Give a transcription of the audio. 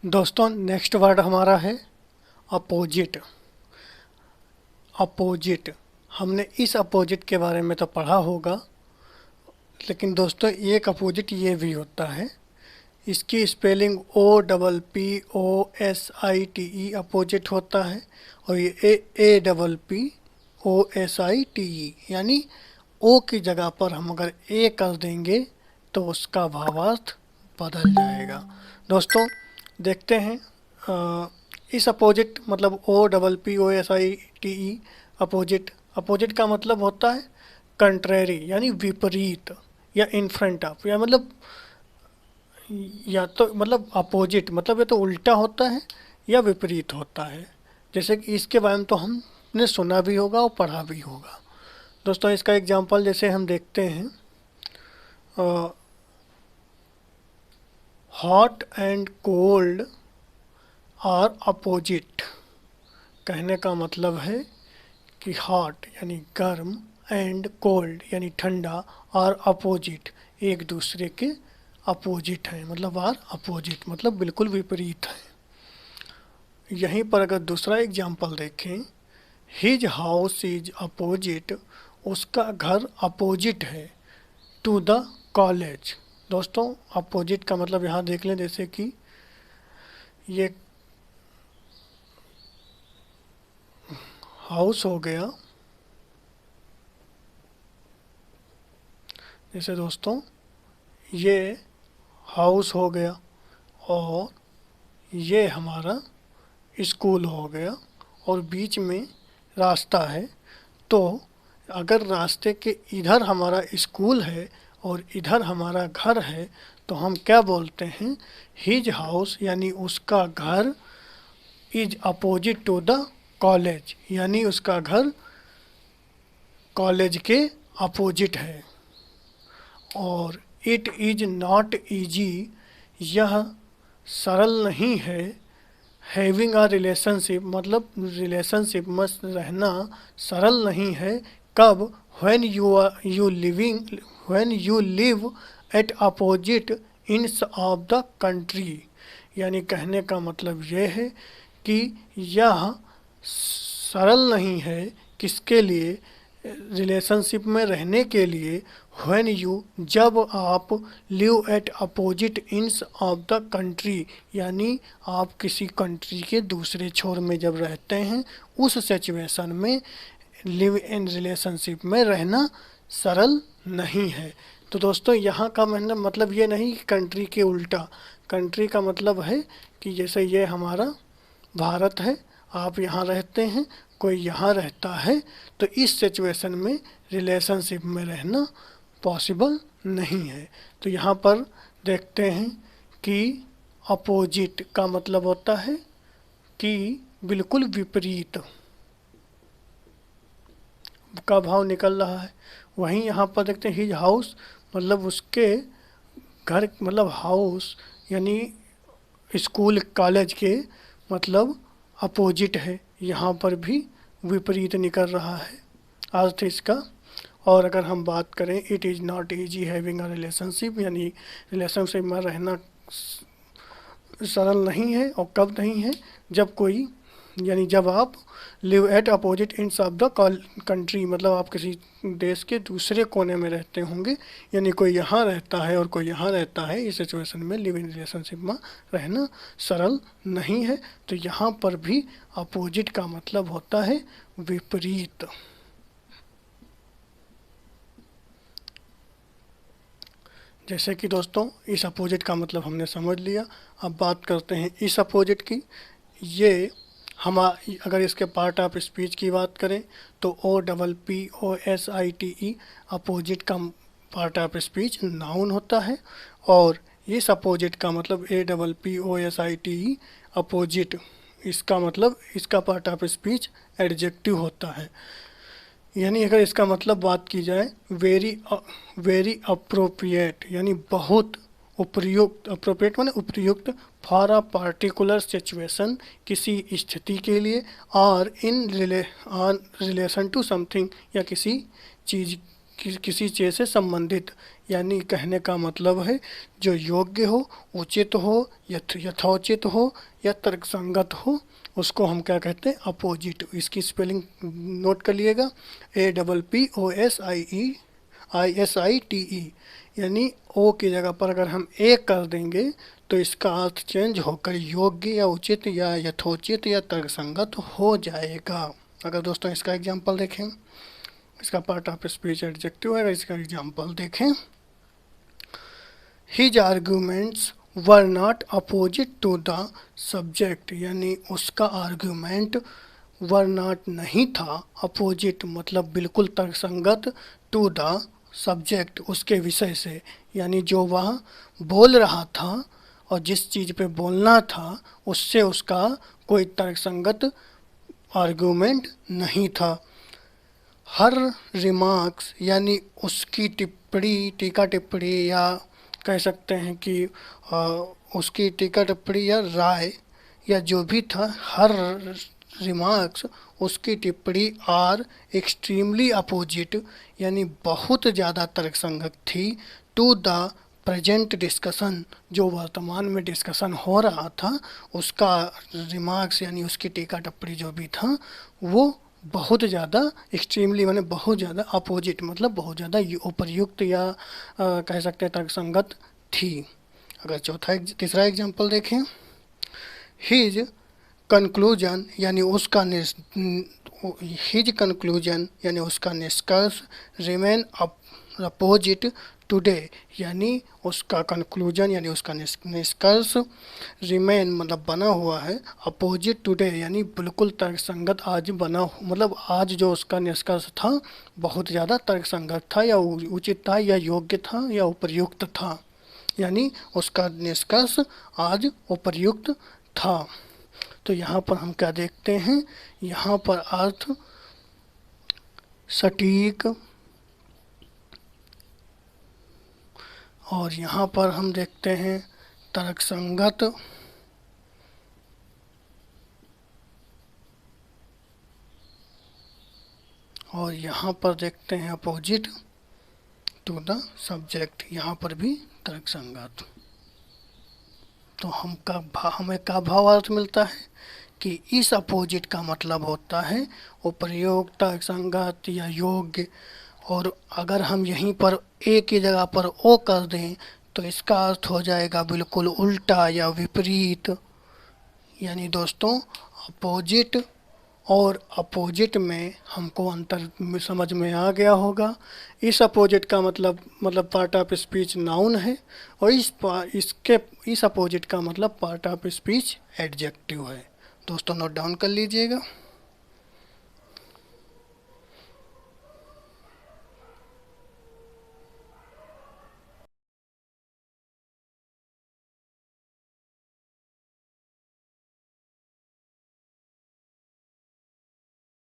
दोस्तों next word हमारा है अपोजिट। अपोजिट, हमने इस अपोजिट के बारे में तो पढ़ा होगा, लेकिन दोस्तों एक अपोजिट ये भी होता है। इसकी स्पेलिंग OPPOSITE अपोजिट होता है, और ये APPOSITE यानी ओ की जगह पर हम अगर ए कर देंगे तो उसका भावार्थ बदल जाएगा। दोस्तों देखते हैं इस अपोजिट मतलब OPPOSITE अपोजिट। अपोजिट का मतलब होता है कंट्रेरी यानी विपरीत या इन फ्रंट ऑफ, या मतलब या तो मतलब अपोजिट मतलब ये तो उल्टा होता है या विपरीत होता है। जैसे कि इसके बारे में तो हमने सुना भी होगा और पढ़ा भी होगा। दोस्तों इसका एग्जांपल जैसे हम देखते हैं, hot and cold are opposite. कहने का मतलब है कि हॉट यानी गर्म एंड कोल्ड यानी ठंडा और अपोजिट एक दूसरे के अपोजिट है, मतलब आर अपोजिट मतलब बिल्कुल विपरीत है। यहीं पर अगर दूसरा एग्जांपल देखें, हिज हाउस इज अपोजिट, उसका घर अपोजिट है टू द कॉलेज। दोस्तों अपोजिट का मतलब यहाँ देख लें, जैसे कि ये हाउस हो गया, जैसे दोस्तों ये हाउस हो गया और ये हमारा स्कूल हो गया और बीच में रास्ता है। तो अगर रास्ते के इधर हमारा स्कूल है और इधर हमारा घर है तो हम क्या बोलते हैं, हिज हाउस यानी उसका घर is opposite to the college यानी उसका घर कॉलेज के अपोजिट है। और इट इज नॉट ईजी, यह सरल नहीं है। हैविंग अ रिलेशनशिप मतलब रिलेशनशिप में रहना सरल नहीं है। कब, when you live at opposite ends of the country. यानी कहने का मतलब ये है कि यह सरल नहीं है किसके लिए, रिलेशनशिप में रहने के लिए। व्हेन यू जब आप live at opposite ends of the country यानी आप किसी कंट्री के दूसरे छोर में जब रहते हैं उस सिचुएशन में लिव इन रिलेशनशिप में रहना सरल नहीं है। तो दोस्तों यहाँ का मतलब ये नहीं कि कंट्री के उल्टा। कंट्री का मतलब है कि जैसे ये हमारा भारत है, आप यहाँ रहते हैं, कोई यहाँ रहता है, तो इस सिचुएशन में रिलेशनशिप में रहना पॉसिबल नहीं है। तो यहाँ पर देखते हैं कि अपोजिट का मतलब होता है कि बिल्कुल विपरीत का भाव निकल रहा है। वहीं यहाँ पर देखते हैं हिज हाउस मतलब उसके घर मतलब हाउस यानी स्कूल कॉलेज के मतलब अपोजिट है, यहाँ पर भी विपरीत निकल रहा है अर्थ इसका। और अगर हम बात करें it is not easy having a relationship यानी रिलेशनशिप में रहना सरल नहीं है। और कब नहीं है, जब कोई यानी जब आप live at opposite ends of the country मतलब आप किसी देश के दूसरे कोने में रहते होंगे, यानी कोई यहाँ रहता है और कोई यहाँ रहता है, इस सिचुएशन में लिव इन रिलेशनशिप में रहना सरल नहीं है। तो यहाँ पर भी अपोजिट का मतलब होता है विपरीत। जैसे कि दोस्तों इस अपोजिट का मतलब हमने समझ लिया। अब बात करते हैं इस अपोजिट की। ये हम अगर इसके पार्ट ऑफ स्पीच की बात करें तो OPPOSITE अपोजिट का पार्ट ऑफ स्पीच नाउन होता है, और इस अपोजिट का मतलब APPOSITE अपोजिट इसका मतलब इसका पार्ट ऑफ स्पीच एडजेक्टिव होता है। यानी अगर इसका मतलब बात की जाए वेरी अप्रोप्रिएट यानी बहुत उपयुक्त, अप्रोप्रिएट माने उपयुक्त, फॉर अ पार्टिकुलर सिचुएशन किसी स्थिति के लिए, और इन रिलेशन टू समथिंग या किसी चीज़ किसी चीज़ से संबंधित, यानी कहने का मतलब है जो योग्य हो, उचित हो, यथोचित हो या तर्कसंगत हो, उसको हम क्या कहते हैं, अपोजिट। इसकी स्पेलिंग नोट कर लिएगा, APPOSIE यानी ओ की जगह पर अगर हम ए कर देंगे तो इसका अर्थ चेंज होकर योग्य या उचित या यथोचित या तर्कसंगत हो जाएगा। अगर दोस्तों इसका एग्जाम्पल देखें, इसका पार्ट ऑफ स्पीच एडजेक्टिव है, इसका एग्जाम्पल देखें, his arguments were not opposite to the subject, यानी उसका आर्ग्यूमेंट वर नॉट नहीं था, अपोजिट मतलब बिल्कुल तर्कसंगत, टू द सब्जेक्ट उसके विषय से, यानी जो वह बोल रहा था और जिस चीज़ पे बोलना था उससे उसका कोई तर्कसंगत आर्गूमेंट नहीं था। हर रिमार्क्स यानी उसकी टिप्पणी, टीका टिप्पणी या कह सकते हैं कि उसकी टीका टिप्पणी या राय या जो भी था, हर रिमार्क्स उसकी टिप्पणी आर एक्सट्रीमली अपोजिट यानी बहुत ज़्यादा तर्कसंगत थी, टू द प्रेजेंट डिस्कशन जो वर्तमान में डिस्कशन हो रहा था उसका रिमार्क्स यानी उसकी टीका टिप्पणी जो भी था वो बहुत ज़्यादा एक्सट्रीमली माने बहुत ज़्यादा, अपोजिट मतलब बहुत ज़्यादा उपर्युक्त या कह सकते हैं तर्कसंगत थी। अगर तीसरा एग्जांपल देखें, हिज कंक्लूजन यानी उसका निष्कर्ष रिमेन अपोजिट टुडे, यानी उसका कंक्लूजन यानी उसका निष्कर्ष रिमेन मतलब बना हुआ है, अपोजिट टुडे यानी बिल्कुल तर्कसंगत आज बना, मतलब आज जो उसका निष्कर्ष था बहुत ज़्यादा तर्कसंगत था या उचित था या योग्य था या उपयुक्त था, यानी उसका निष्कर्ष आज उपयुक्त था। तो यहाँ पर हम क्या देखते हैं, यहाँ पर अर्थ सटीक और यहाँ पर हम देखते हैं तर्कसंगत और यहाँ पर देखते हैं अपोजिट टू द सब्जेक्ट, यहाँ पर भी तर्कसंगत। तो हमें का भावार्थ मिलता है कि इस अपोजिट का मतलब होता है उपयुक्त, तर्कसंगत या योग्य, और अगर हम यहीं पर ए की जगह पर ओ कर दें तो इसका अर्थ हो जाएगा बिल्कुल उल्टा या विपरीत। यानी दोस्तों अपोजिट और अपोजिट में हमको अंतर समझ में आ गया होगा। इस अपोजिट का मतलब पार्ट ऑफ स्पीच नाउन है और इस अपोजिट का मतलब पार्ट ऑफ स्पीच एडजेक्टिव है। दोस्तों नोट डाउन कर लीजिएगा।